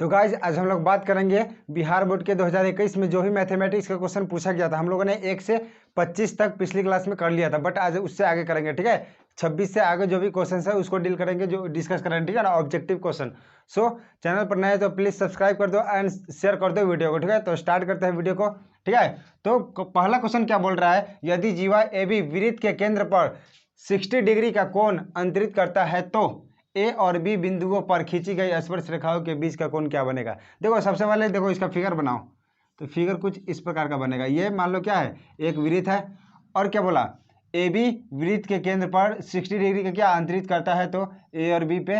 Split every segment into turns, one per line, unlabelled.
तो गाइज आज हम लोग बात करेंगे बिहार बोर्ड के 2021 में जो भी मैथमेटिक्स का क्वेश्चन पूछा गया था। हम लोगों ने 1 से 25 तक पिछली क्लास में कर लिया था, बट आज उससे आगे करेंगे। ठीक है, 26 से आगे जो भी क्वेश्चन है उसको डील करेंगे, जो डिस्कस करेंगे। ठीक है ना, ऑब्जेक्टिव क्वेश्चन। सो चैनल पर नए तो प्लीज सब्सक्राइब कर दो एंड शेयर कर दो वीडियो को। ठीक है, तो स्टार्ट करते हैं वीडियो को। ठीक है, तो पहला क्वेश्चन क्या बोल रहा है, यदि जीवा ए बी वृत्त के केंद्र पर 60 डिग्री का कोण अंतरित करता है तो ए और बी बिंदुओं पर खींची गई स्पर्श रेखाओं के बीच का कोण क्या बनेगा। देखो सबसे पहले देखो इसका फिगर बनाओ, तो फिगर कुछ इस प्रकार का बनेगा। ये मान लो क्या है, एक वृत्त है और क्या बोला, ए बी वृत्त के केंद्र पर 60 डिग्री का क्या अंतरित करता है, तो ए और बी पे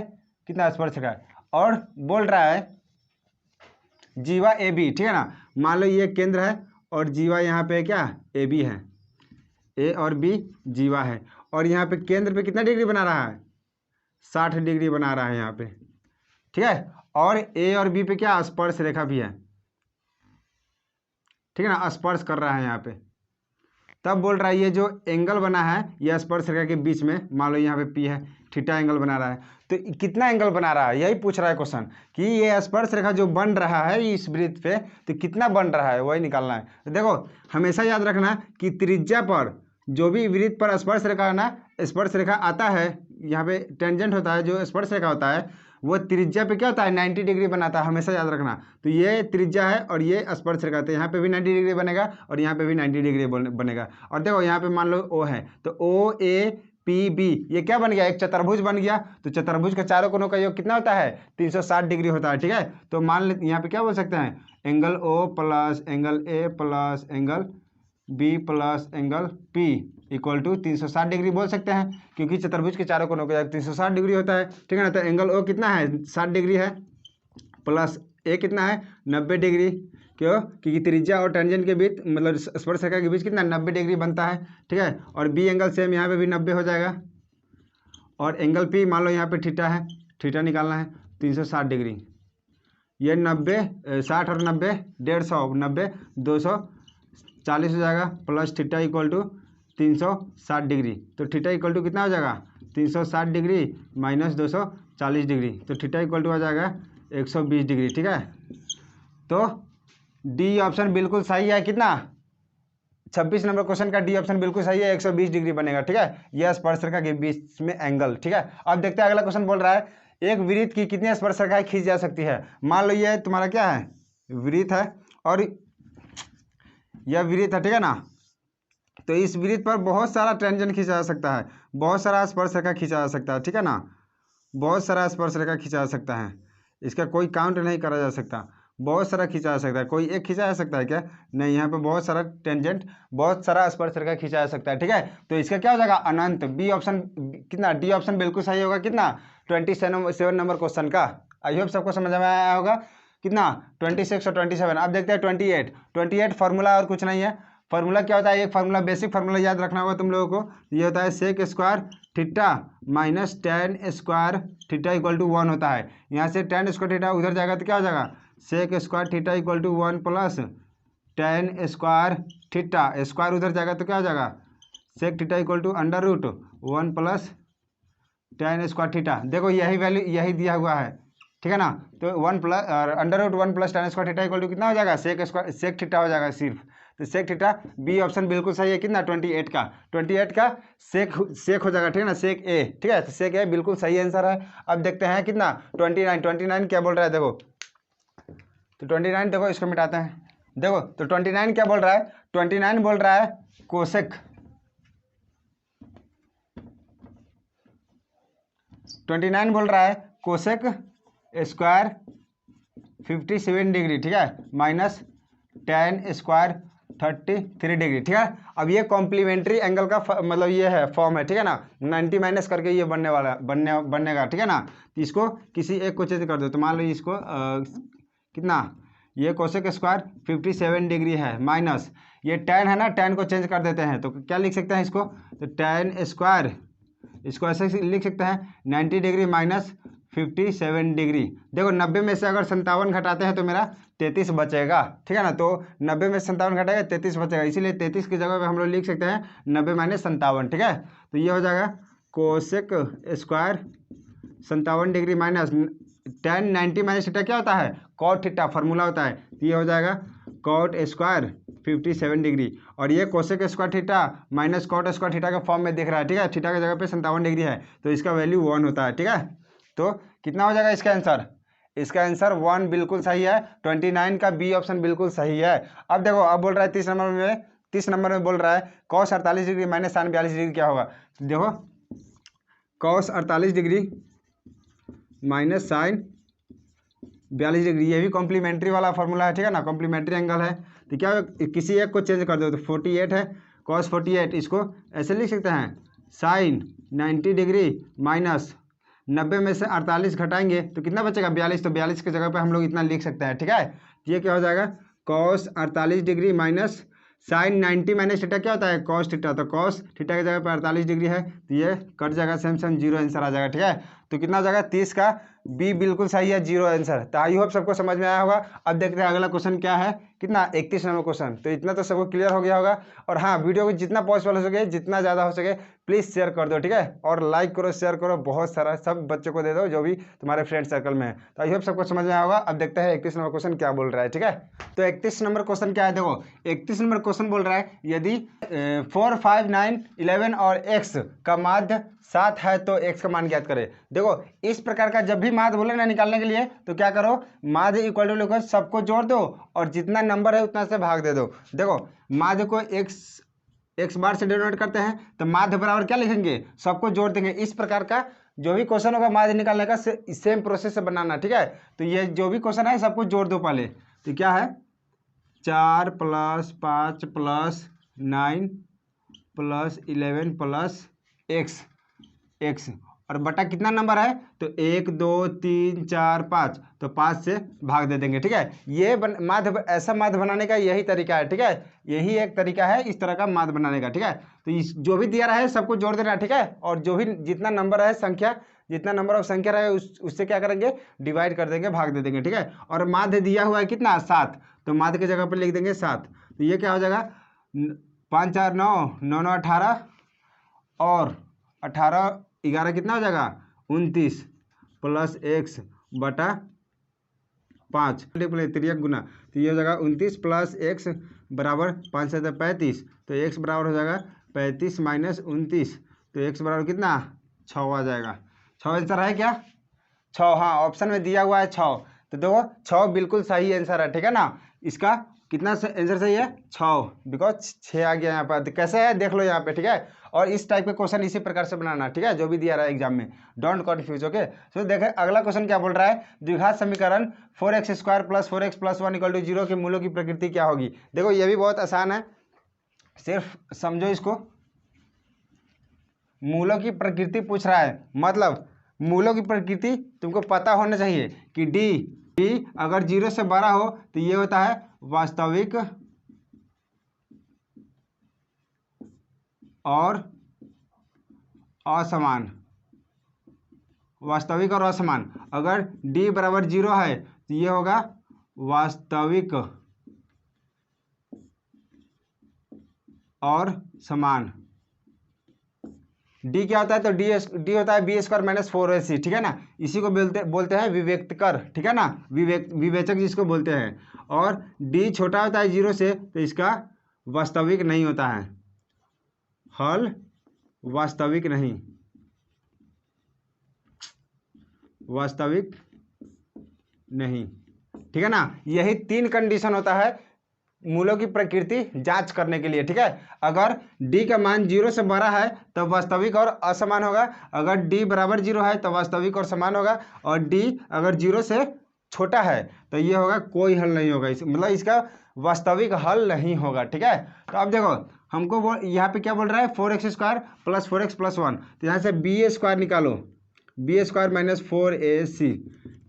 कितना स्पर्श रेखा है। और बोल रहा है जीवा ए बी, ठीक है ना, मान लो ये केंद्र है और जीवा यहाँ पे क्या ए बी है, ए और बी जीवा है, और यहाँ पे केंद्र पे कितना डिग्री बना रहा है, 60 डिग्री बना रहा है यहाँ पे। ठीक है, और ए और बी पे क्या स्पर्श रेखा भी है, ठीक है ना, स्पर्श कर रहा है यहाँ पे। तब बोल रहा है ये जो एंगल बना है ये स्पर्श रेखा के बीच में, मान लो यहाँ पे पी है, थीटा एंगल बना रहा है, तो कितना एंगल बना रहा है, यही पूछ रहा है क्वेश्चन कि ये स्पर्श रेखा जो बन रहा है इस वृत्त पे, तो कितना बन रहा है वही निकालना है। तो देखो हमेशा याद रखना कि त्रिज्या पर जो भी वृत्त पर स्पर्श रेखा है ना, स्पर्श रेखा आता है, यहाँ पे टेंजेंट होता है, जो स्पर्श रेखा होता है वो त्रिज्या पे क्या होता है 90 डिग्री बनाता है, हमेशा याद रखना। तो ये त्रिज्या है और ये स्पर्श रेखा, तो यहाँ पे भी 90 डिग्री बनेगा और यहाँ पे भी 90 डिग्री बनेगा। और देखो यहाँ पे मान लो ओ है, तो ओ ए पी बी ये क्या बन गया, एक चतुर्भुज बन गया। तो चतुर्भुज के चारों कोनों का योग कितना होता है, 360 डिग्री होता है। ठीक है, तो मान ले यहाँ पे क्या बोल सकते हैं, angle O plus angle A plus angle B plus angle P equal to 360 degree बोल सकते हैं, क्योंकि चतुर्भुज के चारों कोनों का 360 डिग्री होता है। ठीक है ना, तो एंगल ओ कितना है 60 डिग्री है, प्लस ए कितना है 90 डिग्री, क्यों, क्योंकि त्रिज्या और टेंजेंट के बीच मतलब स्पर्श रेखा के बीच कितना 90 डिग्री बनता है। ठीक है, और बी एंगल सेम यहाँ पे भी 90 हो जाएगा, और एंगल पी मान लो यहाँ पे थीटा है, थीटा निकालना है 360 डिग्री, ये 90 60 और 90 150 90 240 हो जाएगा, plus theta equal to 360 degree. तो थीटा इक्वल टू कितना हो जाएगा 360 डिग्री माइनस 240 डिग्री, तो थीटा इक्वल टू आ जाएगा 120 डिग्री। ठीक है, तो डी ऑप्शन बिल्कुल सही है। कितना 26 नंबर क्वेश्चन का डी ऑप्शन बिल्कुल सही है, 120 डिग्री बनेगा। ठीक है, यह स्पर्श रेखा के बीच में एंगल। ठीक है, अब देखते हैं अगला क्वेश्चन बोल रहा है एक वृत्त की कितनी स्पर्श रेखाएं खींच जा सकती है। मान लो ये तुम्हारा क्या है, वृत्त है और यह वृत्त है। ठीक है ना, तो इस वृत्त पर बहुत सारा टेंजेंट खींचा जा सकता है, बहुत सारा स्पर्श रेखा खींचा जा सकता है। ठीक है ना, बहुत सारा स्पर्श रेखा खींचा जा सकता है, इसका कोई काउंट नहीं करा जा सकता, बहुत सारा खींचा जा सकता है। कोई एक खींचा जा सकता है क्या, नहीं, यहाँ पे बहुत सारा टेंजेंट बहुत सारा स्पर्श रेखा खींचा जा सकता है। ठीक है, तो इसका क्या हो जाएगा अनंत, बी ऑप्शन कितना, डी ऑप्शन बिल्कुल सही होगा। कितना 27 नंबर क्वेश्चन का, आई होप सबको समझ में आया होगा। कितना 26 और 27। अब देखते हैं 28 फार्मूला और कुछ नहीं है। फार्मूला क्या होता है, एक फार्मूला बेसिक फार्मूला याद रखना होगा तुम लोगों को, ये होता है sec square theta minus tan square theta equal to 1 होता है। यहाँ से टेन स्क्वायर थीटा उधर जाएगा तो क्या हो जाएगा, sec square theta equal to 1 plus tan square theta, square उधर जाएगा तो क्या हो जाएगा, sec theta equal to under root 1 plus tan square theta. देखो यही वैल्यू यही दिया हुआ है। ठीक है ना, तो 1 plus under root 1 plus tan square theta equal to कितना हो जाएगा, सेक स्क्वायर सेक थीटा हो जाएगा सिर्फ। तो सेक थीटा बी ऑप्शन बिल्कुल सही है। कितना 28 का सेक हो जाएगा। ठीक है ना, सेक ए। ठीक है, तो सेक ए बिल्कुल सही आंसर है। अब देखते हैं कितना 29 क्या बोल रहा है, देखो तो 29 देखो इसको मिटाते हैं। देखो तो 29 क्या बोल रहा है, 29 बोल रहा है कोसेक, 29 बोल रहा है कोसेक स्क्वायर 57 डिग्री। ठीक है, माइनस टेन स्क्वायर 33 डिग्री। ठीक है, अब ये कॉम्प्लीमेंट्री एंगल का मतलब ये है फॉर्म है। ठीक है ना, 90 माइनस करके ये बनेगा। ठीक है ना, तो इसको किसी एक को चेंज कर दो, तो मान लो इसको कितना, ये कोसेक स्क्वायर 57 डिग्री है माइनस ये टेन है ना, टेन को चेंज कर देते हैं तो क्या लिख सकते हैं इसको, तो टेन स्क्वायर इसको ऐसे लिख सकते हैं 90 डिग्री माइनस 57 डिग्री। देखो 90 में से अगर 57 घटाते हैं तो मेरा 33 बचेगा। ठीक है ना, तो 90 में से 57 घटाएगा 33 बचेगा, इसीलिए 33 की जगह पे हम लोग लिख सकते हैं 90 माइनस 57। ठीक है, तो ये हो जाएगा cosec square 57 degree minus tan 90 minus theta क्या होता है, cot थीटा फॉर्मूला होता है। तो ये हो जाएगा cot स्क्वायर 57 डिग्री, और ये cosec square theta minus cot square theta के फॉर्म में दिख रहा है, ठीक है। थीटा की जगह पे 57 डिग्री है, तो इसका वैल्यू 1 होता है, ठीक है। तो कितना हो जाएगा इसका आंसर, इसका आंसर 1 बिल्कुल सही है। 29 का बी ऑप्शन बिल्कुल सही है। अब देखो, अब बोल रहा है 30 नंबर में बोल रहा है cos 48 degree minus sin 42 degree क्या होगा। तो देखो cos 48 degree minus sin 42 degree, ये भी कॉम्प्लीमेंट्री वाला फॉर्मूला है, ठीक है ना, कॉम्प्लीमेंट्री एंगल है। तो क्या किसी एक को चेंज कर दो, तो 48 है, cos 48 इसको ऐसे लिख सकते हैं sin 90 डिग्री माइनस 90 में से 48 घटाएंगे तो कितना बचेगा 42, तो 42 की जगह पे हम लोग इतना लिख सकते हैं, ठीक है। ये क्या हो जाएगा cos 48 degree minus sin 90 minus theta क्या होता है cos थीटा, तो cos थीटा की जगह पे 48 डिग्री है, तो ये कट जाएगा, सेम 0 आंसर आ जाएगा, ठीक है। तो कितना हो जाएगा 30 का बी बिल्कुल सही है, 0 आंसर। तो आई होप सबको समझ में आया होगा। अब देखते हैं अगला क्वेश्चन क्या है, कितना 31 नंबर क्वेश्चन। तो इतना तो सबको क्लियर हो गया होगा। और हाँ, वीडियो को जितना पॉसिबल हो सके, जितना ज़्यादा हो सके प्लीज़ शेयर कर दो, ठीक है। और लाइक करो, शेयर करो, बहुत सारा, सब बच्चों को दे दो जो भी तुम्हारे फ्रेंड सर्कल में है। तो आई होप सबको समझ में आया होगा। अब देखते हैं 31 नंबर क्वेश्चन क्या बोल रहा है, ठीक है। तो 31 नंबर क्वेश्चन क्या है, देखो 31 नंबर क्वेश्चन बोल रहा है यदि 4, 5, 9, 11 और x का माध्य 7 है तो x का मान ज्ञात करें। देखो इस प्रकार का जब भी माध्य बोले ना निकालने के लिए, तो क्या करो, माध्य इक्वल टू लिखो, सबको जोड़ दो और जितना नंबर है उतना से भाग दे दो। देखो माध्य को x बार से डिनोट करते हैं, तो माध्य बराबर क्या लिखेंगे, सबको जोड़ देंगे। इस प्रकार का जो भी क्वेश्चन होगा माध्य निकालने का सेम प्रोसेस से बनाना, ठीक है। तो ये जो भी क्वेश्चन है सबको जोड़ दो पहले। तो क्या है 4 + 5 + 9 + 11 + x और बटा कितना नंबर है, तो 1, 2, 3, 4, 5, तो 5 से भाग दे देंगे, ठीक है। ये माध्य, ऐसा माध्य बनाने का यही तरीका है, ठीक है। यही एक तरीका है इस तरह का माध्य बनाने का, ठीक है। तो इस जो भी दिया रहा है सबको जोड़ देना, ठीक है। और जो भी जितना नंबर है संख्या, जितना नंबर ऑफ संख्या रहे उससे क्या करेंगे, डिवाइड कर देंगे, भाग दे देंगे, ठीक है। और माध्य दिया हुआ है कितना 7, तो माध्य की जगह पर लिख देंगे 7। तो ये क्या हो जाएगा 5, 4, 9, 9, 9, 18 और 18, 11 कितना हो जाएगा 29 + x बटा 5 3 गुना। तो ये हो जाएगा 29 + x बराबर 5 से 35, तो x बराबर हो जाएगा 35 माइनस 29, तो x बराबर कितना 6 आ जाएगा। 6 आंसर है क्या, 6, हाँ ऑप्शन में दिया हुआ है 6। तो देखो 6 बिल्कुल सही आंसर है, ठीक है ना। इसका कितना आंसर सही है 6, बिकॉज 6 आ गया यहाँ पर। तो कैसे है देख लो यहाँ पे, ठीक है। और इस टाइप के क्वेश्चन इसी प्रकार से बनाना, ठीक है, जो भी दिया रहा है एग्जाम में, डोंट कन्फ्यूज, ओके। तो देखें अगला क्वेश्चन क्या बोल रहा है, द्विघात समीकरण 4x² + 4x + 1 = 0 के मूलों की प्रकृति क्या होगी। देखो ये भी बहुत आसान है, सिर्फ समझो इसको। मूलों की प्रकृति पूछ रहा है, मतलब मूलों की प्रकृति तुमको पता होना चाहिए कि डी अगर 0 से बड़ा हो तो ये होता है वास्तविक और असमान, वास्तविक और असमान। अगर d बराबर 0 है तो ये होगा वास्तविक और समान। d क्या होता है, तो d होता है b² - 4ac, ठीक है ना। इसी को बोलते हैं विवेक्तकर, ठीक है ना, विवेचक जिसको बोलते हैं। और d छोटा होता है 0 से, तो इसका वास्तविक नहीं होता है, हल वास्तविक नहीं, वास्तविक नहीं, ठीक है ना। यही 3 कंडीशन होता है मूलों की प्रकृति जांच करने के लिए, ठीक है। अगर d का मान 0 से बड़ा है तब वास्तविक और असमान होगा, अगर d बराबर 0 है तो वास्तविक और समान होगा, और d अगर 0 से छोटा है तो ये होगा कोई हल नहीं होगा, मतलब इसका वास्तविक हल नहीं होगा, ठीक है। तो अब देखो हमको यहाँ पे क्या बोल रहा है 4x² + 4x + 1, तो यहाँ से b² निकालो, b² - 4ac,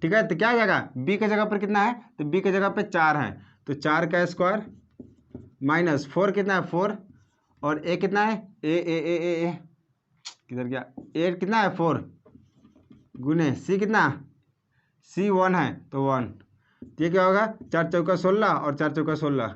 ठीक है। तो क्या आ जाएगा b के जगह पर कितना है, तो b के जगह पे 4 है, तो 4 का स्क्वायर माइनस 4 कितना है 4, और a कितना है ए किधर गया, a कितना है 4 गुने c कितना c 1 है तो 1, ये क्या होगा 4 × 4 = 16 और 4 × 4 = 16,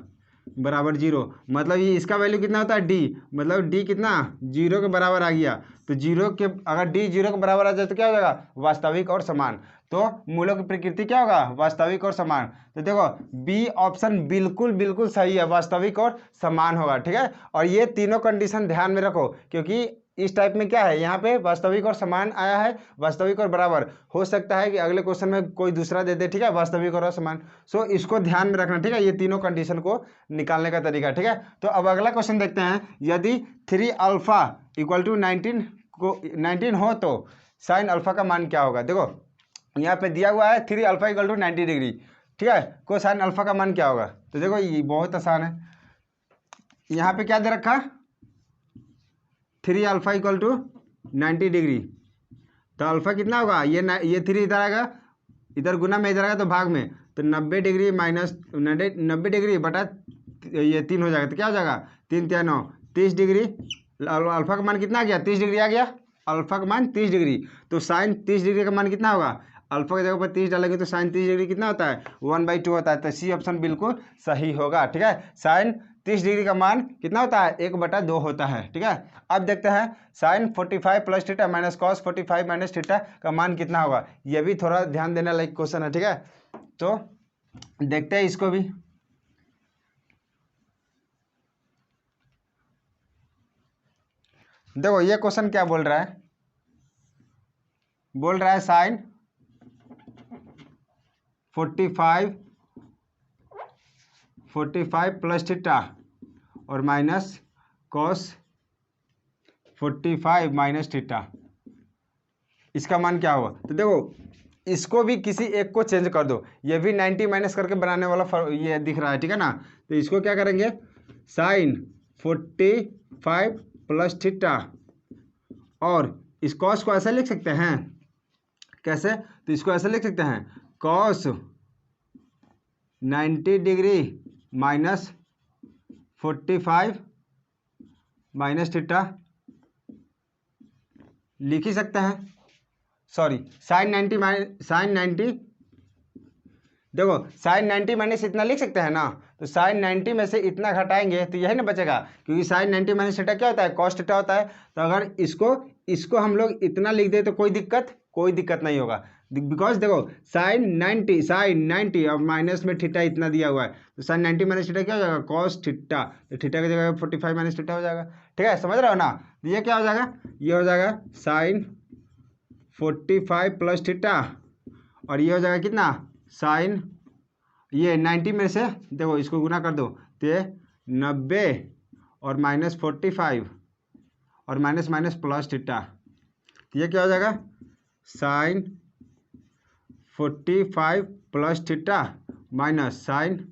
बराबर 0, मतलब ये इसका वैल्यू कितना होता है डी, मतलब डी कितना 0 के बराबर आ गया। तो जीरो के अगर डी 0 के बराबर आ जाए तो क्या हो जाएगा वास्तविक और समान। तो मूलों की प्रकृति क्या होगा वास्तविक और समान। तो देखो बी ऑप्शन बिल्कुल बिल्कुल सही है, वास्तविक और समान होगा। ठीक है, और ये तीनों कंडीशन ध्यान में रखो, क्योंकि इस टाइप में क्या है यहाँ पे वास्तविक और समान आया है, वास्तविक और बराबर। हो सकता है कि अगले क्वेश्चन में कोई दूसरा दे दे, ठीक है, वास्तविक और असमान। सो इसको ध्यान में रखना, ठीक है, ये तीनों कंडीशन को निकालने का तरीका। ठीक है, तो अब अगला क्वेश्चन देखते हैं। यदि 3 अल्फा इक्वल टू 19 हो तो साइन अल्फा का मान क्या होगा। देखो यहाँ पे दिया हुआ है 3 अल्फा इक्वल टू 90 डिग्री, ठीक है, को साइन अल्फा का मान क्या होगा। तो देखो ये बहुत आसान है, यहाँ पे क्या दे रखा 3 अल्फा इक्वल टू 90 डिग्री। तो अल्फा कितना होगा, ये 3 इधर आएगा, इधर गुना में इधर आएगा तो भाग में, तो 90 डिग्री माइनस 90 डिग्री बटा ये 3 हो जाएगा। तो क्या हो जाएगा 3 3 9 30 डिग्री। अल्फा का मान कितना आ गया 30 डिग्री आ गया, अल्फा का मान 30 डिग्री। तो साइन 30 डिग्री का मान कितना होगा, अल्फा की जगह पर 30 डालेंगे तो साइन 30 डिग्री कितना होता है 1/2 होता है। तो सी ऑप्शन बिल्कुल सही होगा। ठीक है, साइन 30 डिग्री का मान कितना होता है 1/2 होता है। ठीक है, अब देखते हैं sine 45 plus theta minus cos 45 minus theta का मान कितना होगा। ये भी थोड़ा ध्यान देने लायक क्वेश्चन है। ठीक है, तो देखते हैं इसको भी। देखो ये क्वेश्चन क्या बोल रहा है साइन 45 प्लस थीटा और माइनस कॉस 45 माइनस थीटा, इसका मान क्या होगा। तो देखो इसको भी किसी एक को चेंज कर दो, ये भी 90 माइनस करके बनाने वाला ये दिख रहा है। ठीक है ना, तो इसको क्या करेंगे साइन 45 प्लस थीटा, और इस कॉस को ऐसे लिख सकते हैं, कैसे, तो इसको ऐसे लिख सकते हैं cos 90 degree minus 45 minus theta लिख ही सकते हैं। सॉरी साइन 90 देखो साइन 90 माइनस इतना लिख सकते हैं ना, तो साइन 90 में से इतना घटाएंगे तो यही ना बचेगा, क्योंकि साइन 90 माइनस थीटा क्या होता है कॉस थीटा होता है। तो अगर इसको हम लोग इतना लिख दे तो कोई दिक्कत नहीं होगा, बिकॉज देखो साइन 90 और माइनस में थीटा इतना दिया हुआ है, तो साइन 90 माइनस थीटा क्या हो जाएगा कॉस थीटा, तो थीटा की जगह 45 माइनस थीटा हो जाएगा। ठीक है, समझ रहे हो ना, तो ये क्या हो जाएगा, ये हो जाएगा साइन 45 प्लस थीटा, और ये हो जाएगा कितना साइन ये 90 में से देखो इसको गुना कर दो तो 90 और माइनस 45 और माइनस माइनस प्लस थीटा, तो ये क्या हो जाएगा sine 45 plus theta minus sine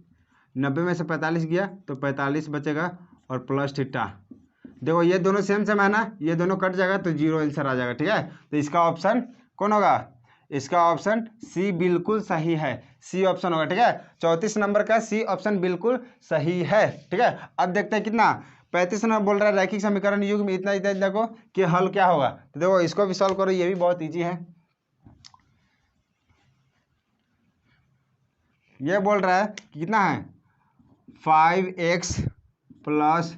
90 में से 45 गया तो 45 बचेगा और प्लस थीटा। देखो ये दोनों सेम है ना, ये दोनों कट जाएगा तो 0 आंसर आ जाएगा। ठीक है, तो इसका ऑप्शन कौन होगा, इसका ऑप्शन सी बिल्कुल सही है, सी ऑप्शन होगा। ठीक है, 34 नंबर का सी ऑप्शन बिल्कुल सही है। ठीक है, अब देखते हैं कितना 35 नंबर बोल रहा है रैखिक समीकरण युग में इतना इतना को कि हल क्या होगा। तो देखो इसको भी सॉल्व करो, ये भी बहुत इजी है। ये बोल रहा है कि कितना है 5x plus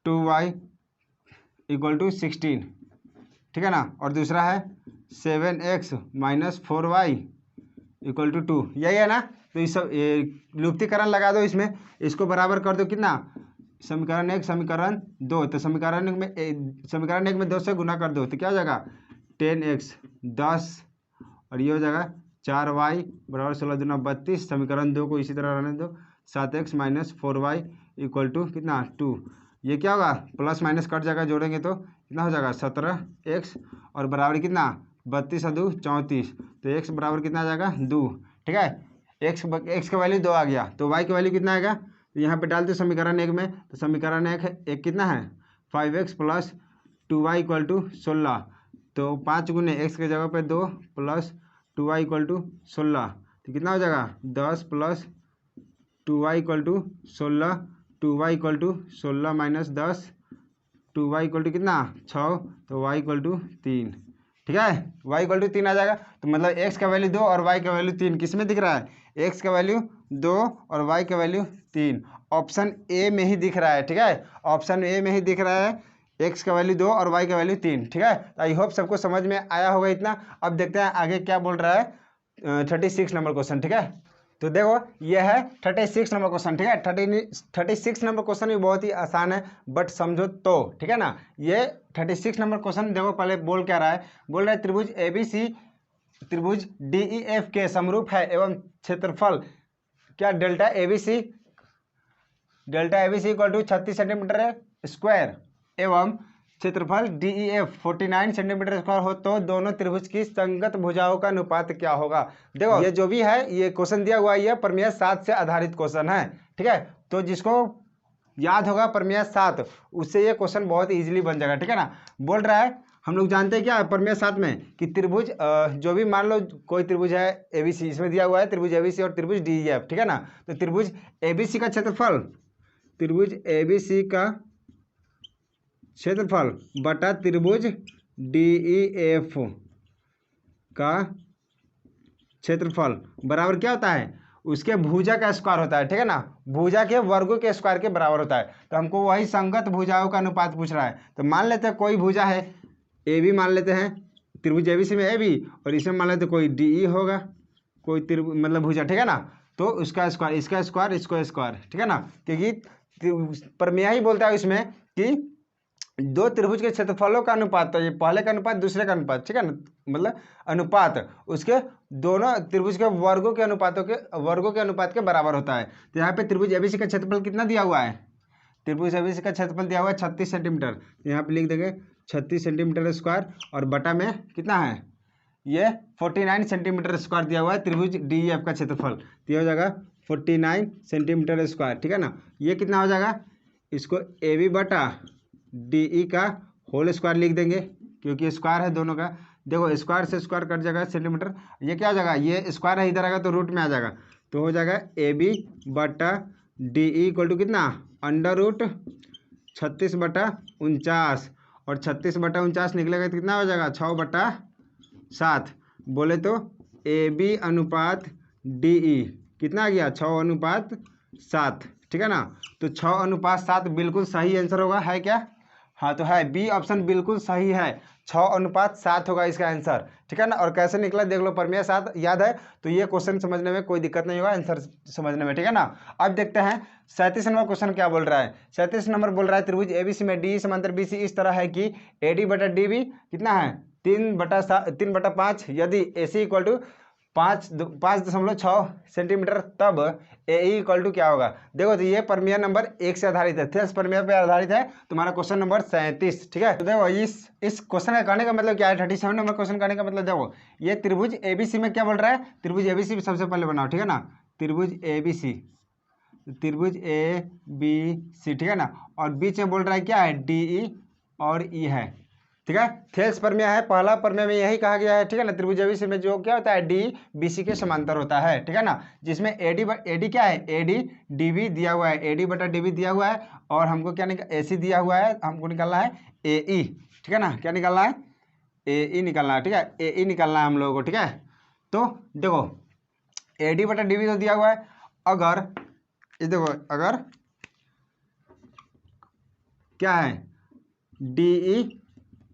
2y equal to 16, ठीक है ना, और दूसरा है 7x minus 4y equal to 2, यही है ना। तो इस सब लुप्तीकरण लगा दो इसमें, इसको बराबर कर दो कितना समीकरण 1 समीकरण 2, तो समीकरण 1 में 2 से गुना कर दो तो क्या हो जाएगा 10x 10, और ये हो जाएगा 4y बराबर 16 दूना 32, समीकरण 2 को इसी तरह रहने दो 7x minus 4y equal to कितना 2, ये क्या होगा प्लस माइनस कट जाएगा, जोड़ेंगे तो कितना हो जाएगा 17x, और बराबर कितना 32 और 2 34, तो x बराबर कितना आ जाएगा 2। ठीक है, x का वैल्यू 2 आ गया, तो y का वैल्यू कितना आएगा, तो यहाँ पे डालते समीकरण 1 में, तो समीकरण 1 कितना है 5x plus 2y equal to 16, तो 5 गुने x के जगह पे 2 प्लस 2y इक्वल टू 16, तो कितना हो जाएगा 10 plus 2y equal to 16, 2y equal to 16 minus 10, 2y equal to कितना 6, तो y इक्वल टू 3। ठीक है, y इक्वल टू 3 आ जाएगा, तो मतलब x का वैल्यू 2 और y का वैल्यू 3 किस में दिख रहा है, x का वैल्यू 2 और y का वैल्यू 3, ऑप्शन ए में ही दिख रहा है, ठीक है, ऑप्शन ए में ही दिख रहा है, एक्स का वैल्यू 2 और वाई का वैल्यू 3, ठीक है। आई होप सबको समझ में आया होगा इतना। अब देखते हैं आगे क्या बोल रहा है 36 नंबर क्वेश्चन, ठीक है। तो देखो ये है 36 नंबर क्वेश्चन, ठीक है। 36 नंबर क्वेश्चन भी बहुत ही आसान है, बट समझो तो, ठीक है ना। ये 36 नंबर क्वेश्चन देखो पहले बोल क्या रहा है, बोल रहा है त्रिभुज ABC त्रिभुज DEF के समरूप है एवं क्षेत्रफल क्या delta ABC equal to 36 centimetre square एवं क्षेत्रफल DEF 49 सेंटीमीटर स्क्वायर हो तो दोनों त्रिभुज की संगत भुजाओं का अनुपात क्या होगा। देखो ये जो भी है ये क्वेश्चन दिया हुआ है, ये प्रमेय 7 से आधारित क्वेश्चन है, ठीक है। तो जिसको याद होगा प्रमेय 7 उससे ये क्वेश्चन बहुत इजीली बन जाएगा, ठीक है ना। बोल रहा है हम लोग जानते हैं क्या प्रमेय 7 में कि त्रिभुज जो भी मान लो कोई त्रिभुज है ABC, इसमें दिया हुआ है त्रिभुज ABC और त्रिभुज DEF, ठीक है ना। तो त्रिभुज ABC का क्षेत्रफल, त्रिभुज ABC का क्षेत्रफल बटा त्रिभुज DEF का क्षेत्रफल बराबर क्या होता है, उसके भुजा का स्क्वायर होता है, ठीक है ना। भुजा के वर्गों के स्क्वायर के बराबर होता है। तो हमको वही संगत भुजाओं का अनुपात पूछ रहा है। तो मान लेते हैं कोई भुजा है AB, मान लेते हैं त्रिभुज ABC में AB, और इसमें मान लेते कोई DE होगा, कोई त्रिभुज मतलब भुजा, ठीक है ना। तो उसका स्क्वायर, इसका स्क्वायर, इसको स्क्वायर, ठीक है ना। क्योंकि प्रमेय ही बोलता है इसमें कि दो त्रिभुज के क्षेत्रफलों का अनुपात, तो ये पहले का अनुपात दूसरे का अनुपात, ठीक है ना, मतलब अनुपात उसके दोनों त्रिभुज के वर्गों के अनुपात के बराबर होता है। तो यहाँ पे त्रिभुज ABC का क्षेत्रफल कितना दिया हुआ है, त्रिभुज ABC का क्षेत्रफल दिया हुआ है 36 सेंटीमीटर। तो यहाँ पे लिख देंगे 36 सेंटीमीटर स्क्वायर, और बटा में कितना है ये 49 सेंटीमीटर स्क्वायर दिया हुआ है त्रिभुज DEF का क्षेत्रफल। तो ये हो जाएगा 49 सेंटीमीटर स्क्वायर, ठीक है ना। ये कितना हो जाएगा, इसको AB बटा DE का होल स्क्वायर लिख देंगे, क्योंकि स्क्वायर है दोनों का। देखो स्क्वायर से स्क्वायर कट जाएगा सेंटीमीटर, ये क्या हो जाएगा, ये स्क्वायर है इधर आएगा तो रूट में आ जाएगा। तो हो जाएगा AB बटा DE इक्वल टू कितना, अंडर रूट 36 बटा 49, और 36 बटा 49 निकलेगा तो कितना हो जाएगा 6 बटा 7। बोले तो AB अनुपात DE कितना आ गया 6 अनुपात 7, ठीक है ना। तो 6 अनुपात 7 बिल्कुल सही आंसर होगा, है क्या, हाँ तो है, बी ऑप्शन बिल्कुल सही है, 6 अनुपात 7 होगा इसका आंसर, ठीक है ना। और कैसे निकला देख लो, प्रमेय 7 याद है तो ये क्वेश्चन समझने में कोई दिक्कत नहीं होगा आंसर समझने में, ठीक है ना। अब देखते हैं 37 नंबर क्वेश्चन क्या बोल रहा है। 37 नंबर बोल रहा है त्रिभुज ABC में DE समांतर BC इस तरह है कि AD बटा DB कितना है 3/5, यदि AC इक्वल टू 5.6 सेंटीमीटर तब AE इक्वल टू क्या होगा। देखो तो ये प्रमेय नंबर 1 से आधारित है, थेल्स प्रमेय पे आधारित है तुम्हारा क्वेश्चन नंबर 37, ठीक है। तो देखो इस क्वेश्चन का कहने का मतलब क्या है, 37 नंबर क्वेश्चन कहने का मतलब देखो ये त्रिभुज ABC में क्या बोल रहा है, त्रिभुज ABC सबसे पहले बनाओ, ठीक है ना। त्रिभुज ABC ठीक है ना, और बीच में बोल रहा है क्या है DE और E है, ठीक है। थेल्स प्रमेय है, पहला प्रमेय में यही कहा गया है, ठीक है ना। त्रिभुज ABC में जो क्या होता है DBC के समांतर होता है, ठीक है ना। जिसमें AD क्या है, AD DB दिया हुआ है, AD बटा DB दिया हुआ है, और हमको क्या AC दिया हुआ है, हमको निकालना है AE, ठीक है ना। क्या निकालना है, AE निकालना है, ठीक है, AE निकालना है हम लोगों को, ठीक है। तो देखो AD बटा DB तो दिया हुआ है, अगर इस देखो अगर क्या है DE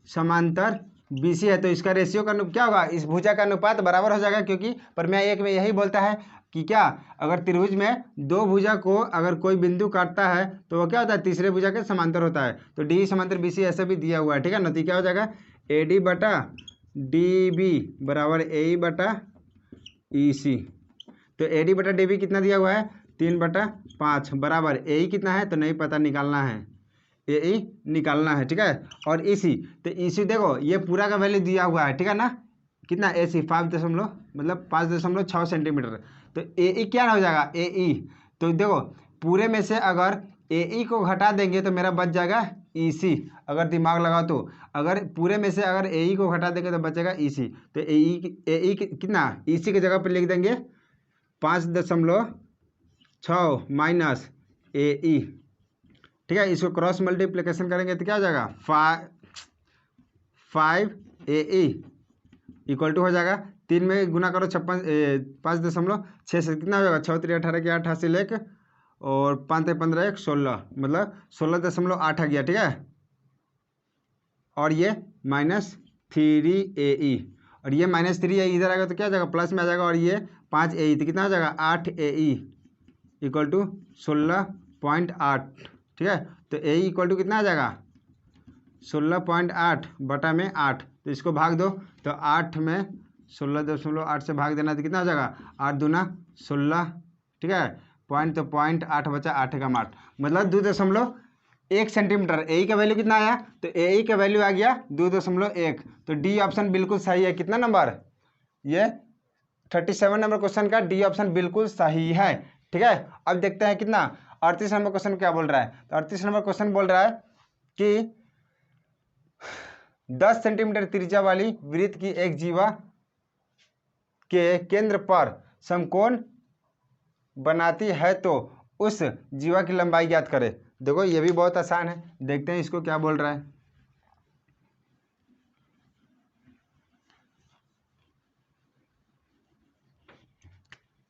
समांतर BC है तो इसका रेशियो का क्या होगा, इस भुजा का अनुपात बराबर हो जाएगा, क्योंकि प्रमेय 1 में यही बोलता है कि क्या अगर त्रिभुज में दो भुजा को अगर कोई बिंदु काटता है तो वो क्या होता है तीसरे भुजा के समांतर होता है। तो DE समांतर BC ऐसे भी दिया हुआ है, ठीक है ना। तो क्या हो जाएगा AD बटा DB बराबर AE बटा EC। तो AD बटा DB कितना दिया हुआ है 3/5 बराबर AE कितना है तो नहीं पता, निकालना है AE निकालना है, ठीक है। और EC तो EC देखो ये पूरा का वैल्यू दिया हुआ है, ठीक है ना, कितना AC 5.6 सेंटीमीटर। तो AE क्या हो जाएगा AE, तो देखो पूरे में से अगर AE को घटा देंगे तो मेरा बच जाएगा EC, अगर दिमाग लगाओ तो अगर पूरे में से अगर AE को घटा देंगे तो बचेगा EC। तो AE कितना EC की जगह पर लिख देंगे 5.6 माइनस AE, ठीक है। इसको क्रॉस मल्टीप्लिकेशन करेंगे तो क्या हो जाएगा 5 AE इक्वल टू हो जाएगा 3 में गुना करो 5.6 से कितना हो जाएगा 6 3 18 के 88 लेख और 5×15 = 16, मतलब 16.8 आ गया, ठीक है। और ये -3AE, और ये -3 इधर आएगा तो क्या आ जाएगा, प्लस में आ जाएगा, और ये 5AE तो कितना हो जाएगा 8AE = 16.8, ठीक है। तो AE = कितना आ जाएगा 16.8 बटा में 8, तो इसको भाग दो, तो 8 में 16.8 से भाग देना तो कितना हो जाएगा 8 दूना 16, ठीक है। पॉइंट तो 0.8 बचा, 8×8 मतलब 2.1 सेंटीमीटर। ए का वैल्यू कितना आया, तो ए का वैल्यू आ गया 2.1। तो डी ऑप्शन बिल्कुल सही है। कितना नंबर, ये 37 नंबर क्वेश्चन का डी ऑप्शन बिल्कुल सही है, ठीक है। अब देखते हैं कितना 38 नंबर क्वेश्चन क्या बोल रहा है। तो 38 नंबर क्वेश्चन बोल रहा है कि 10 सेंटीमीटर त्रिज्या वाली वृत्त की एक जीवा के केंद्र पर समकोण बनाती है तो उस जीवा की लंबाई ज्ञात करें। देखो ये भी बहुत आसान है, देखते हैं इसको क्या बोल रहा है।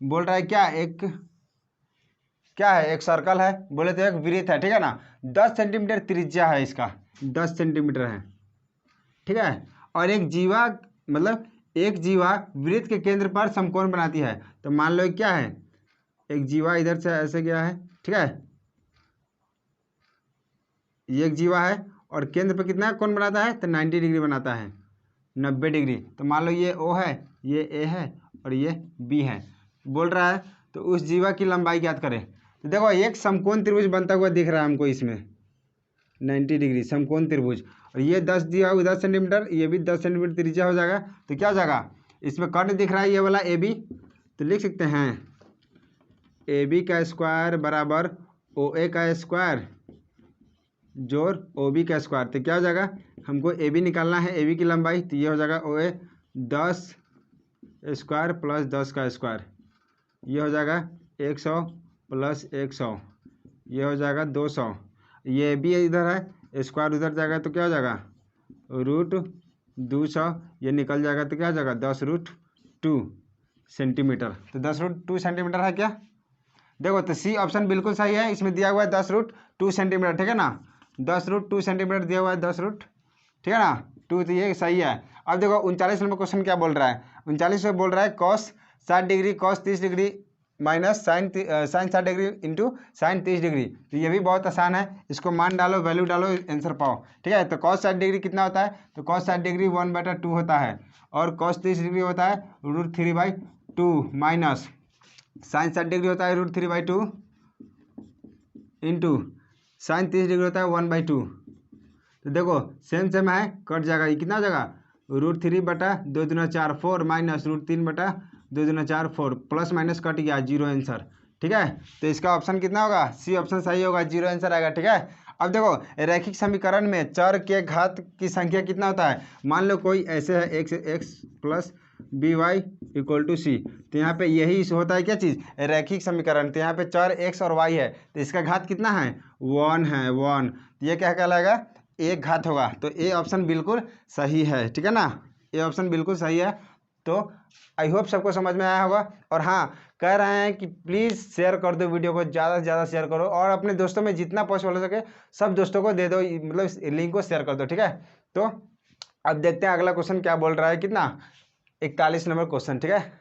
बोल रहा है क्या, क्या है, एक सर्कल है, बोले तो एक वृत्त है, ठीक है ना। 10 सेंटीमीटर त्रिज्या है इसका, 10 सेंटीमीटर है, ठीक है। और एक जीवा, मतलब एक जीवा वृत्त के केंद्र पर समकोण बनाती है। तो मान लो क्या है, एक जीवा इधर से ऐसे गया है, ठीक है। ये एक जीवा है और केंद्र पर कितना कोण बनाता है, तो 90 डिग्री बनाता है, 90 डिग्री। तो मान लो ये O है, ये A है और ये B है। बोल रहा है तो उस जीवा की लंबाई ज्ञात करें। तो देखो एक समकोण त्रिभुज बनता हुआ दिख रहा है हमको इसमें, 90 डिग्री समकोण त्रिभुज, और ये 10 दिया हुआ 10 सेंटीमीटर, ये भी 10 सेंटीमीटर त्रिज्या हो जाएगा। तो क्या हो जाएगा, इसमें कर्ण दिख रहा है ये वाला AB, तो लिख सकते हैं AB का स्क्वायर बराबर OA का स्क्वायर जोड़ OB का स्क्वायर। तो क्या हो जाएगा, हमको AB निकालना है, AB की लंबाई, तो ये हो जाएगा OA 10 स्क्वायर प्लस 10 का स्क्वायर, ये हो जाएगा 100 प्लस 100, ये हो जाएगा 200। ये AB इधर है, स्क्वायर उधर जाएगा तो क्या हो जाएगा √200, ये निकल जाएगा तो क्या हो जाएगा 10√2 सेंटीमीटर। तो 10√2 सेंटीमीटर है क्या, देखो तो सी ऑप्शन बिल्कुल सही है। इसमें दिया हुआ है 10√2 सेंटीमीटर, ठीक है ना, 10√2 सेंटीमीटर दिया हुआ है 10√, ठीक है ना 2, तो ये सही है। अब देखो 39 नंबर क्वेश्चन क्या बोल रहा है। 39 में बोल रहा है cos 60 degree cos 30 degree minus sine 60 degree into sine 30 degree. तो ये भी बहुत आसान है, इसको मान डालो, वैल्यू डालो, आंसर पाओ, ठीक है। तो cos 60 डिग्री कितना होता है, तो cos 60 डिग्री 1/2 होता है, और cos 30 डिग्री होता है √3/2 माइनस साइन 60 डिग्री होता है √3/2 इंटू साइन 30 डिग्री होता है 1/2। तो देखो सेम सेम है, कट जाएगा, ये कितना हो जाएगा √3/2 दूना 4 4 माइनस √3/2 दूना 4 4, प्लस माइनस कट गया, 0 आंसर, ठीक है। तो इसका ऑप्शन कितना होगा, सी ऑप्शन सही होगा, 0 आंसर आएगा, ठीक है। अब देखो रैखिक समीकरण में चर के घात की संख्या कितना होता है। मान लो कोई ऐसे है x प्लस by = c, तो यहाँ पे यही होता है क्या चीज़, रैखिक समीकरण। तो यहाँ पे चर x और y है, तो इसका घात कितना है 1 है, 1, तो ये क्या कहलाएगा एक घात होगा। तो ए ऑप्शन बिल्कुल सही है, ठीक है ना, ए ऑप्शन बिल्कुल सही है। तो आई होप सबको समझ में आया होगा। और हाँ, कह रहे हैं कि प्लीज़ शेयर कर दो वीडियो को, ज़्यादा से ज़्यादा शेयर करो, और अपने दोस्तों में जितना पॉसिबल हो सके सब दोस्तों को दे दो, मतलब लिंक को शेयर कर दो, ठीक है। तो अब देखते हैं अगला क्वेश्चन क्या बोल रहा है, कितना 41 नंबर क्वेश्चन, ठीक है।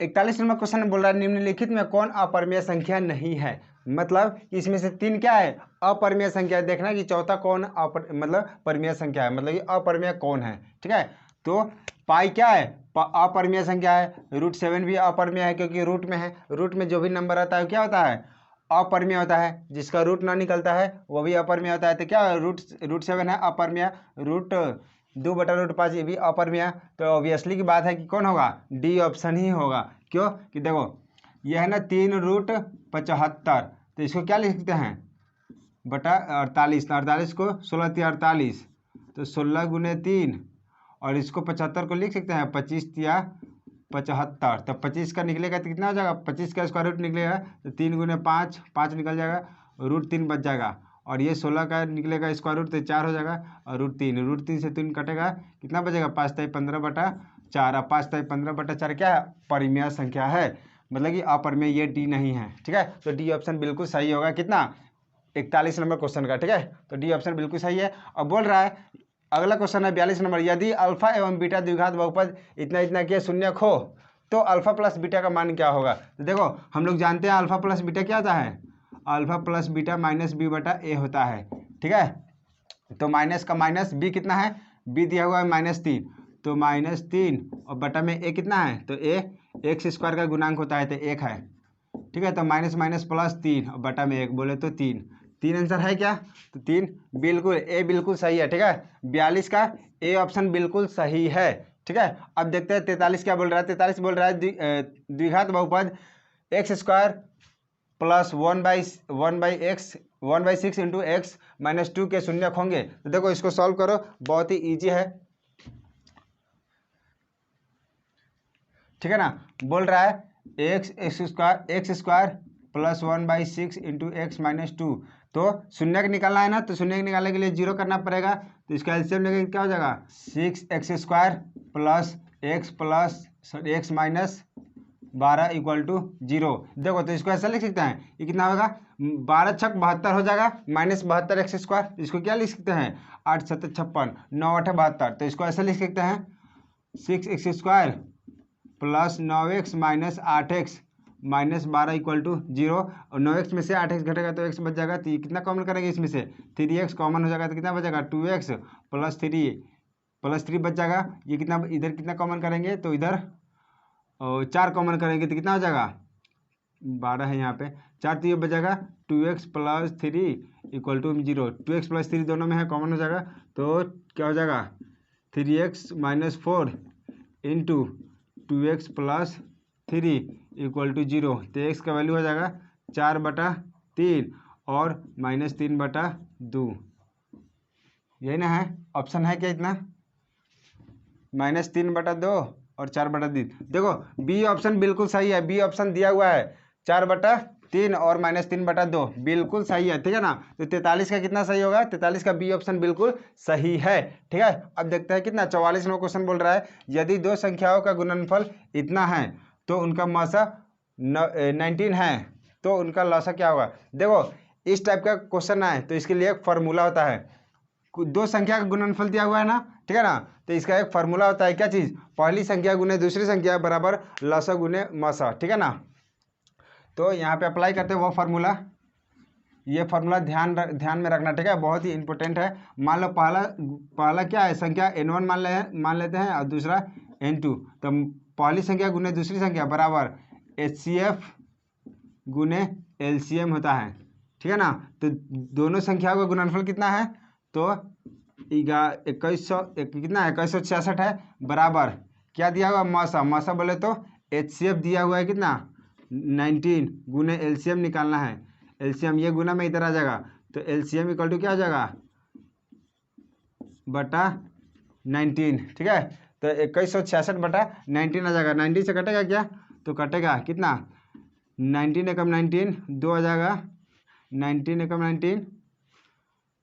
41 नंबर क्वेश्चन बोल रहा है निम्नलिखित में कौन अपरिमेय संख्या नहीं है। मतलब इसमें से 3 क्या है अपरिमेय संख्या है। देखना कि चौथा कौन मतलब परिमेय संख्या है, मतलब ये अपरिमेय कौन है, ठीक है। तो पाई क्या है, अपरिमेय संख्या है। √7 भी अपरिमेय है क्योंकि रूट में है, रूट में जो भी नंबर आता है क्या होता है अपरिमेय होता है, जिसका रूट ना निकलता है वो भी अपरिमेय होता है। तो क्या √7 है अपरिमेय, √2/√5 ये भी अपरिमेय। तो ऑब्वियसली की बात है कि कौन होगा, डी ऑप्शन ही होगा। क्यों कि देखो यह है ना 3√75, तो इसको क्या लिखते हैं बटा 48, 48 को 16 × 48, तो 16 × 3, और इसको 75 को लिख सकते हैं 25 × 75, तो 25 का निकलेगा तो कितना हो जाएगा, 25 का स्क्वायर रूट निकलेगा तो 3 × 5, 5 निकल जाएगा, √3 बच जाएगा, और ये 16 का निकलेगा स्क्वायर रूट तो 4 हो जाएगा, और √3 से 3 कटेगा, कितना बचेगा 5×3 = 15/4, अब 5×3 = 15/4 क्या है परिमेय संख्या है। मतलब कि अपरिमेय, ये डी नहीं है। ठीक है, तो डी ऑप्शन बिल्कुल सही होगा। कितना? 41 नंबर क्वेश्चन का। ठीक है, तो डी ऑप्शन बिल्कुल सही है। अब बोल रहा है अगला क्वेश्चन है 42 नंबर, यदि अल्फा एवं बीटा द्विघात बहुपद इतना इतना के शून्यक हो तो अल्फा प्लस बीटा का मान क्या होगा? तो देखो हम लोग जानते हैं अल्फा प्लस बीटा क्या होता है, alpha plus beta minus B बटा ए होता है। ठीक है, तो माइनस का माइनस बी कितना है, बी दिया हुआ है -3, तो -3 और बटा में ए कितना है, तो ए एक्स स्क्वायर का गुणांक होता है तो 1 है। ठीक है, तो माइनस माइनस प्लस 3 और बटा में 1 बोले तो 3 आंसर है क्या? तो 3 बिल्कुल, ए बिल्कुल सही है। ठीक है, 42 का ए ऑप्शन बिल्कुल सही है। ठीक है, अब देखते हैं 43 क्या बोल रहा है। 43 बोल रहा है द्विघात बहुपद x square plus 1/6 into x minus 2 के शून्यक होंगे। तो देखो इसको सॉल्व करो, बहुत ही ईजी है। ठीक है ना, बोल रहा है x square plus 1/6 into x minus 2, तो शून्यक निकालना है ना, तो शून्यक निकालने के लिए 0 करना पड़ेगा। तो इसका एलसीएम लेंगे क्या हो जाएगा, 6x² plus x minus 12 equal to 0। देखो तो इसको ऐसा लिख सकते हैं, ये कितना होगा, 12 छक 72 हो जाएगा, -72x²। इसको क्या लिख सकते हैं, 8 7 56, 9 8 72। तो इसको ऐसा लिख सकते हैं 6x² plus 9x minus 8x minus 12 equal to 0। और 9x में से 8x घटेगा तो x बच जाएगा, तो ये कितना कॉमन करेंगे, इसमें से 3x कॉमन हो जाएगा तो कितना बचेगा, 2x प्लस 3 बच जाएगा। ये कितना, इधर कितना कॉमन करेंगे, तो इधर 4 कॉमन करेंगे तो कितना हो जाएगा, 12 है यहाँ पे, 4 तो ये बच जाएगा 2x plus 3 equal to 0। 2x plus 3 दोनों में है, कॉमन हो जाएगा, तो क्या हो जाएगा 3x minus 4 into 2x plus 3 equal to 0। तो x का वैल्यू हो जाएगा 4/3 और -3/2। यही ना है, ऑप्शन है क्या इतना, -3/2 और 4/3। देखो बी ऑप्शन बिल्कुल सही है, बी ऑप्शन दिया हुआ है 4/3 और -3/2 बिल्कुल सही है। ठीक है ना, तो 43 का कितना सही होगा, 43 का बी ऑप्शन बिल्कुल सही है। ठीक है, अब देखते हैं कितना 44 नंबर क्वेश्चन बोल रहा है, यदि दो संख्याओं का गुणनफल इतना है तो उनका मौसा 19 है तो उनका लौसा क्या होगा। देखो इस टाइप का क्वेश्चन आए तो इसके लिए एक फार्मूला होता है, दो संख्या का गुणनफल दिया हुआ है ना, ठीक है ना, तो इसका एक फार्मूला होता है, क्या चीज़, पहली संख्या गुने दूसरी संख्या बराबर लौसा गुने मौसा। ठीक है ना, तो यहाँ पे अप्लाई करते हैं वो फार्मूला, ये फार्मूला ध्यान में रखना। ठीक है, बहुत ही इंपॉर्टेंट है। मान लो पहला क्या है, संख्या n1 मान लेते हैं और दूसरा n2, तो पहली संख्या गुने दूसरी संख्या बराबर HCF गुने LCM होता है। ठीक है ना, तो दोनों संख्याओं का गुणनफल कितना है, तो 2100 कितना है, 2166 है, बराबर क्या दिया हुआ, मौसा बोले तो HCF दिया हुआ है कितना 19 गुने LCM निकालना है। LCM ये गुना में इधर आ जाएगा, तो LCM इक्वल टू क्या हो जाएगा बटा 19। ठीक है, तो 2166/19 आ जाएगा। 90 से कटेगा क्या, तो कटेगा कितना, 19 एकम 19 2 आ जाएगा, 19 एकम 19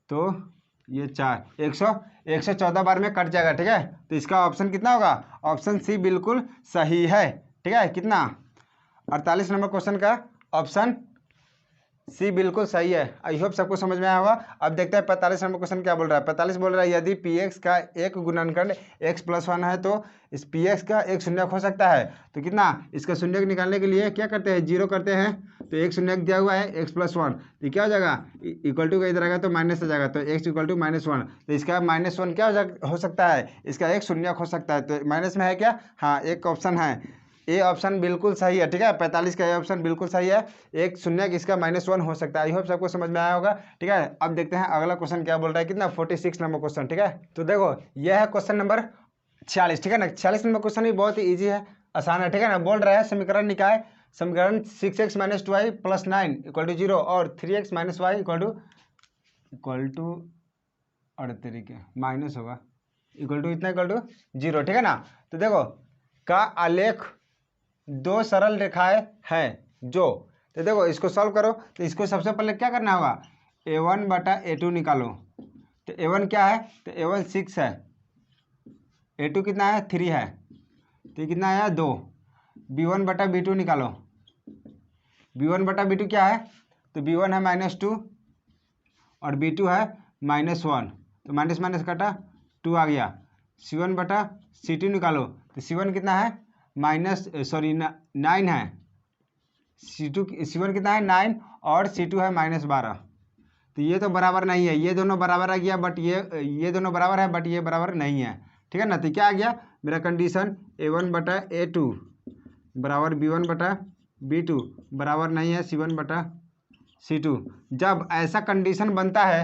तो ये 4 114 बार में कट जाएगा। ठीक है, तो इसका ऑप्शन कितना होगा, ऑप्शन सी बिल्कुल सही है। ठीक है, कितना 48 नंबर क्वेश्चन का ऑप्शन सी बिल्कुल सही है। आई होप सबको समझ में आया होगा। अब देखते हैं 45 नंबर क्वेश्चन क्या बोल रहा है। 45 बोल रहा है यदि px का एक गुणनखंड x+1 है तो इस px का एक शून्यक हो सकता है। तो कितना, इसका शून्यक निकालने के लिए क्या करते हैं, 0 करते हैं, तो एक शून्यक दिया हुआ है x+1, तो क्या हो जाएगा, इक्वल टू का इधर आएगा तो माइनस आ जाएगा, तो x इक्वल टू -1, तो इसका -1 क्या हो सकता है, इसका एक शून्यक हो सकता है। तो माइनस में है क्या, हाँ एक ऑप्शन है, ए ऑप्शन बिल्कुल सही है। ठीक है, 45 का ए ऑप्शन बिल्कुल सही है, एक शून्य इसका -1 हो सकता है। आई होप सबको समझ में आया होगा। ठीक है, अब देखते हैं अगला क्वेश्चन क्या बोल रहा है, कितना 46 नंबर क्वेश्चन। ठीक है, तो देखो यह है क्वेश्चन नंबर 46। ठीक है ना, 46 नंबर क्वेश्चन भी बहुत ही ईजी है, आसान है। ठीक है ना, बोल रहा है समीकरण निकाय, समीकरण 6x - 2y + 9 = 0 और 3x - y इक्वल टू और तरीके माइनस होगा इक्वल टू इतना इक्वल टू 0। ठीक है ना, तो देखो का आलेख दो सरल रेखाएं हैं जो, तो देखो इसको सॉल्व करो, तो इसको सबसे पहले क्या करना होगा, a1/a2 निकालो। तो a1 क्या है, तो a1 6 है, a2 कितना है 3 है, तो कितना आया 2। b1/b2 निकालो, b1 बटा b2 क्या है, तो b1 है -2 और b2 है -1, तो माइनस माइनस कटा 2 आ गया। c1 बटा c2 निकालो, तो c1 कितना है 9 है, c1 कितना है 9 और c2 है -12। तो ये तो बराबर नहीं है, ये दोनों बराबर आ गया, बट ये दोनों बराबर है, बट ये बराबर नहीं है। ठीक है ना, तो क्या आ गया मेरा कंडीशन a1 बटा a2 बराबर b1 बटा b2 बराबर नहीं है c1 बटा c2। जब ऐसा कंडीशन बनता है,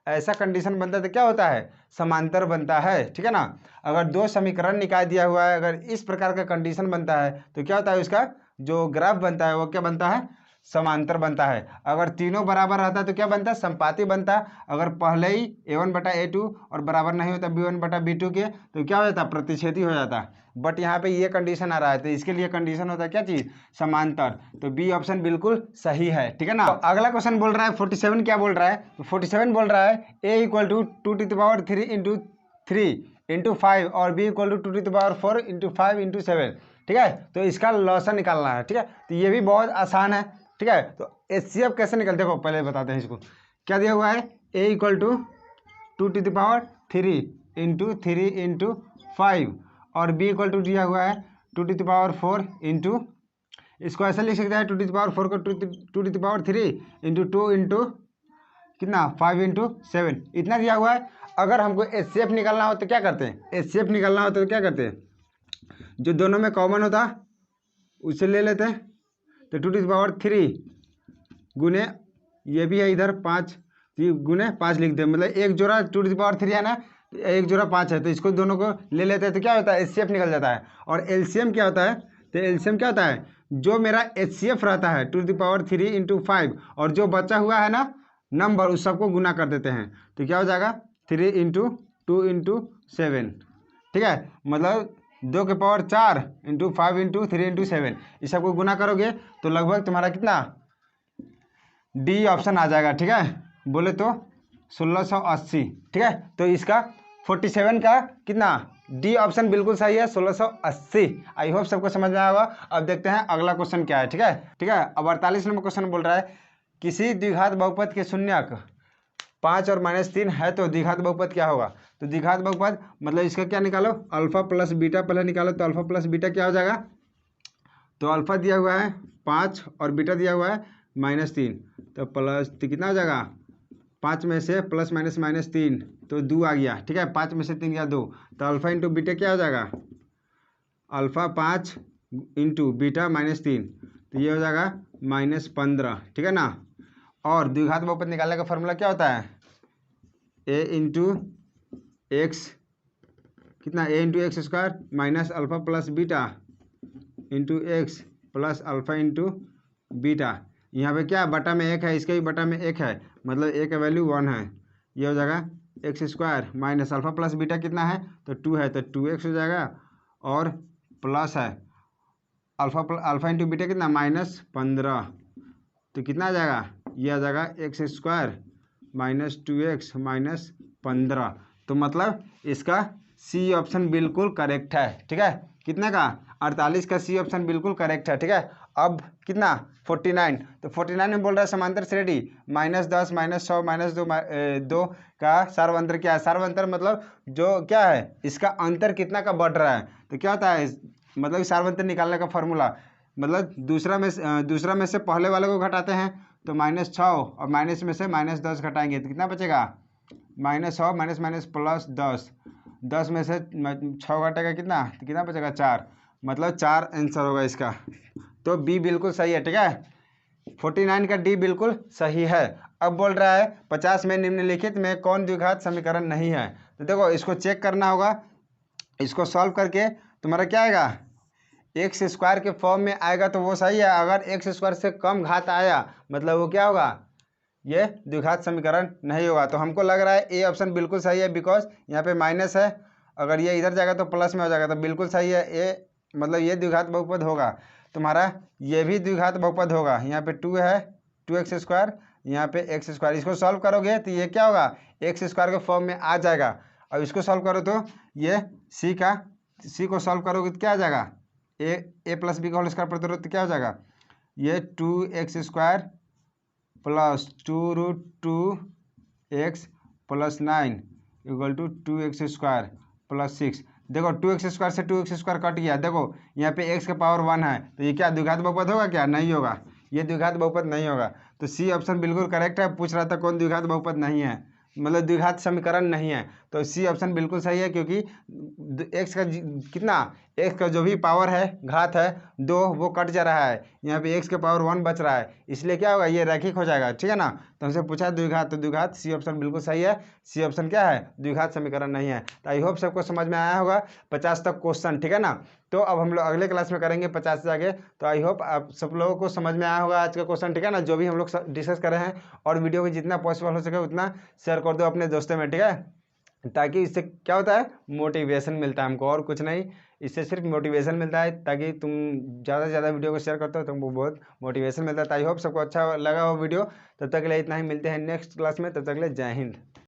तो क्या होता है, समांतर बनता है। ठीक है ना, अगर दो समीकरण निकाल दिया हुआ है, अगर इस प्रकार का कंडीशन बनता है तो क्या होता है, उसका जो ग्राफ बनता है वो क्या बनता है, समांतर बनता है। अगर तीनों बराबर रहता है तो क्या बनता है, संपाती बनता है। अगर पहले ही a1 बटा a2 और बराबर नहीं होता b1 बटा b2 के, तो क्या हो जाता, प्रतिच्छेदी हो जाता। बट यहाँ पे ये कंडीशन आ रहा है, तो इसके लिए कंडीशन होता है क्या चीज़, समांतर। तो बी ऑप्शन बिल्कुल सही है। ठीक है ना, तो अगला क्वेश्चन बोल रहा है 47, क्या बोल रहा है, तो 47 बोल रहा है a equal to 2⁻³ into 3 into 5 और b equal to 2⁻4 into 5 into 7। ठीक है, तो इसका लॉसन निकालना है। ठीक है, तो ये भी बहुत आसान है। ठीक है, तो HCF कैसे निकलते हैं, पहले बताते हैं इसको। क्या दिया हुआ है, a equal to 2⁻³ into 3 into 5 और b इक्वल टू दिया हुआ है 2⁻4 इंटू, इसको ऐसा लिख सकते हैं 2⁻4 को 2⁻3 इंटू 2 इंटू कितना 5 इंटू 7, इतना दिया हुआ है। अगर हमको HCF निकालना हो तो क्या करते हैं, HCF निकालना होता तो क्या करते हैं, जो दोनों में कॉमन होता उसे ले लेते हैं। तो 2⁻3 गुने ये भी है इधर 5 गुने 5 लिख दे, मतलब एक जोड़ा 2⁻3 है ना, एक जोड़ा 5 है, तो इसको दोनों को ले लेते हैं तो क्या होता है, HCF निकल जाता है। और LCM क्या होता है, तो LCM क्या होता है, जो मेरा HCF रहता है 2⁻3 इंटू 5 और जो बचा हुआ है ना नंबर, उस सबको गुना कर देते हैं, तो क्या हो जाएगा 3 इंटू 2 इंटू 7। ठीक है, मतलब 2⁻4 इंटू 5 इंटू 3 इंटू 7, इस सबको गुना करोगे तो लगभग तुम्हारा कितना, डी ऑप्शन आ जाएगा। ठीक है, बोले तो 1680। ठीक है, तो इसका 47 का कितना, डी ऑप्शन बिल्कुल सही है 1680। आई होप सबको समझ में आया होगा। अब देखते हैं अगला क्वेश्चन क्या है। ठीक है, अब 48 नंबर क्वेश्चन बोल रहा है, किसी द्विघात बहुपद के शून्यक 5 और -3 है तो द्विघात बहुपद क्या होगा। तो द्विघात बहुपद मतलब इसका क्या निकालो, अल्फा प्लस बीटा पहले निकालो, तो अल्फा प्लस बीटा क्या हो जाएगा, तो अल्फा दिया हुआ है 5 और बीटा दिया हुआ है -3, तो प्लस तो कितना हो जाएगा, 5 में से प्लस माइनस -3 तो 2 आ गया। ठीक है, 5 में से 3 गया 2, तो अल्फा इंटू बीटा क्या हो जाएगा, अल्फा 5 इंटू बीटा -3, तो ये हो जाएगा -15। ठीक है ना, और द्विघात बहुपद निकालने का फॉर्मूला क्या होता है, a इंटू एक्स कितना, a into x square minus alpha plus beta into x plus alpha into beta. यहाँ पे क्या बटा में 1 है, इसके भी बटा में 1 है, मतलब a का वैल्यू 1 है। ये हो जाएगा x square minus alpha plus beta कितना है, तो 2 है, तो 2x हो जाएगा, और प्लस है अल्फा इंटू बीटा कितना -15, तो कितना आ जाएगा, ये आ जाएगा x square minus 2x minus 15। तो मतलब इसका सी ऑप्शन बिल्कुल करेक्ट है। ठीक है, कितने का, 48 का सी ऑप्शन बिल्कुल करेक्ट है। ठीक है, अब कितना 49, तो 49 में बोल रहा है समांतर श्रेणी -10 -100 -2 का सार्वंतर क्या है। सार्वंतर मतलब जो क्या है, इसका अंतर कितना का बढ़ रहा है, तो क्या होता है, मतलब सार्वंतर निकालने का फॉर्मूला, मतलब दूसरा में से पहले वाले को घटाते हैं, तो -6 और माइनस में से -10 घटाएंगे तो कितना बचेगा, -100 माइनस माइनस प्लस 10, 10 में से 6 घटेगा कितना, तो कितना बचेगा 4, मतलब 4 आंसर होगा इसका। तो बी बिल्कुल सही है। ठीक है, 49 का डी बिल्कुल सही है। अब बोल रहा है 50 में निम्नलिखित में कौन द्विघात समीकरण नहीं है। तो देखो इसको चेक करना होगा, इसको सॉल्व करके तुम्हारा क्या आएगा, एक्स स्क्वायर के फॉर्म में आएगा तो वो सही है, अगर एक्स स्क्वायर से कम घात आया मतलब वो क्या होगा, ये द्विघात समीकरण नहीं होगा। तो हमको लग रहा है ए ऑप्शन बिल्कुल सही है, बिकॉज यहाँ पे माइनस है, अगर ये इधर जाएगा तो प्लस में हो जाएगा, तो बिल्कुल सही है ए, मतलब ये द्विघात बहुपद होगा तुम्हारा, ये भी द्विघात बहुपद होगा। यहाँ पे 2 है 2x स्क्वायर, यहाँ पे एक्स स्क्वायर, इसको सॉल्व करोगे तो ये क्या होगा, एक्स स्क्वायर के फॉर्म में आ जाएगा। अब इसको सॉल्व करो तो ये सी को सॉल्व करोगे तो क्या आ जाएगा, ए प्लस बी का होल स्क्वायर प्रतिरोध, तो क्या हो जाएगा ये 2x² plus 2√2x plus 9 equal to 2x² plus 6। देखो 2x² से 2x² कट गया। देखो यहाँ पे x का पावर 1 है, तो ये क्या द्विघात बहुपद होगा? क्या नहीं होगा, ये द्विघात बहुपद नहीं होगा। तो सी ऑप्शन बिल्कुल करेक्ट है। पूछ रहा था कौन द्विघात बहुपद नहीं है, मतलब द्विघात समीकरण नहीं है, तो सी ऑप्शन बिल्कुल सही है, क्योंकि एक्स का कितना, एक्स का जो भी पावर है घात है 2 वो कट जा रहा है, यहाँ पे एक्स का पावर 1 बच रहा है, इसलिए क्या होगा, ये रैखिक हो जाएगा। ठीक है ना। तो हमसे पूछा द्विघात, तो द्विघात सी ऑप्शन बिल्कुल सही है। सी ऑप्शन क्या है? द्विघात समीकरण नहीं है। तो आई होप सबको समझ में आया होगा 50 तक क्वेश्चन। ठीक है ना। तो अब हम लोग अगले क्लास में करेंगे 50 से आगे। तो आई होप आप सब लोगों को समझ में आया होगा आज का क्वेश्चन। ठीक है ना, जो भी हम लोग डिस्कस कर रहे हैं, और वीडियो को जितना पॉसिबल हो सके उतना शेयर कर दो अपने दोस्तों में। ठीक है, ताकि इससे क्या होता है, मोटिवेशन मिलता है हमको, और कुछ नहीं, इससे सिर्फ मोटिवेशन मिलता है। ताकि तुम ज़्यादा से ज़्यादा वीडियो को शेयर करते हो तो तुमको बहुत मोटिवेशन मिलता है। आई होप सबको अच्छा लगा हो वीडियो। तब तक के लिए इतना ही, मिलते हैं नेक्स्ट क्लास में, तब तक के लिए जय हिंद।